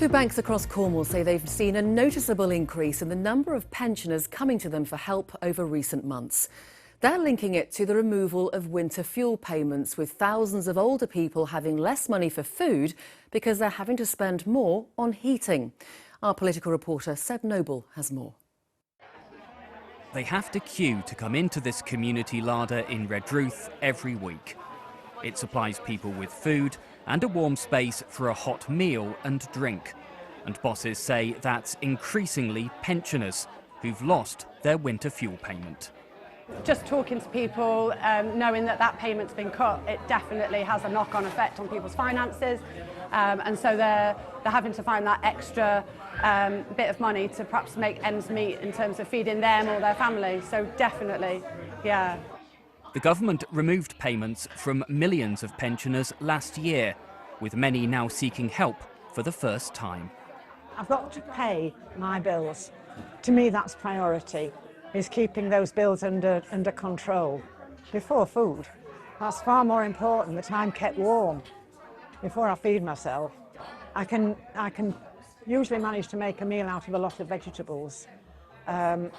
Foodbanks across Cornwall say they've seen a noticeable increase in the number of pensioners coming to them for help over recent months. They're linking it to the removal of winter fuel payments, with thousands of older people having less money for food because they're having to spend more on heating. Our political reporter Seb Noble has more. They have to queue to come into this community larder in Redruth every week. It supplies people with food and a warm space for a hot meal and drink. And bosses say that's increasingly pensioners who've lost their winter fuel payment. Just talking to people, knowing that that payment's been cut, it definitely has a knock-on effect on people's finances, and so they're having to find that extra bit of money to perhaps make ends meet in terms of feeding them or their family. So definitely, yeah. The government removed payments from millions of pensioners last year, with many now seeking help for the first time. I've got to pay my bills. To me, that's priority, is keeping those bills under control. Before food, that's far more important that I'm kept warm before I feed myself. I can usually manage to make a meal out of a lot of vegetables. I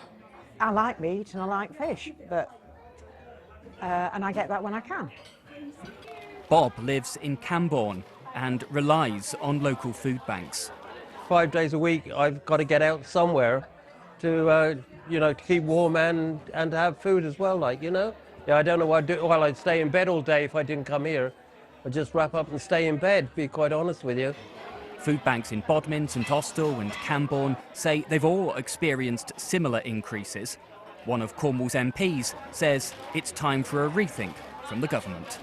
like meat and I like fish, but and I get that when I can. Bob lives in Camborne and relies on local food banks. 5 days a week I've got to get out somewhere to to keep warm and have food as well, Yeah, I don't know what I'd do. Well, I'd stay in bed all day if I didn't come here. I'd just wrap up and stay in bed, be quite honest with you. Food banks in Bodmin, St Austell and Camborne say they've all experienced similar increases. One of Cornwall's MPs says it's time for a rethink from the government.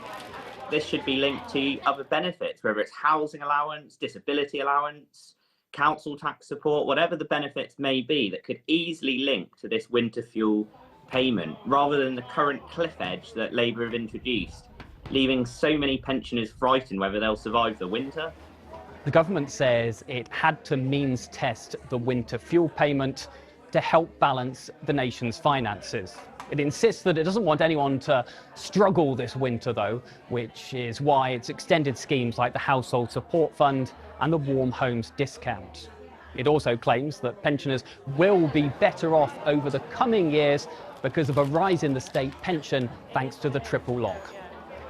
This should be linked to other benefits, whether it's housing allowance, disability allowance, council tax support, whatever the benefits may be, that could easily link to this winter fuel payment, rather than the current cliff edge that Labour have introduced, leaving so many pensioners frightened whether they'll survive the winter. The government says it had to means test the winter fuel payment to help balance the nation's finances. It insists that it doesn't want anyone to struggle this winter, though, which is why it's extended schemes like the Household Support Fund and the Warm Homes Discount. It also claims that pensioners will be better off over the coming years because of a rise in the state pension thanks to the triple lock.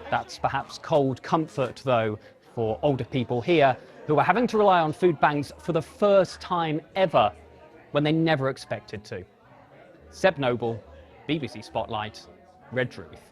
That's perhaps cold comfort, though, for older people here who are having to rely on food banks for the first time ever when they never expected to. Seb Noble, BBC Spotlight, Redruth.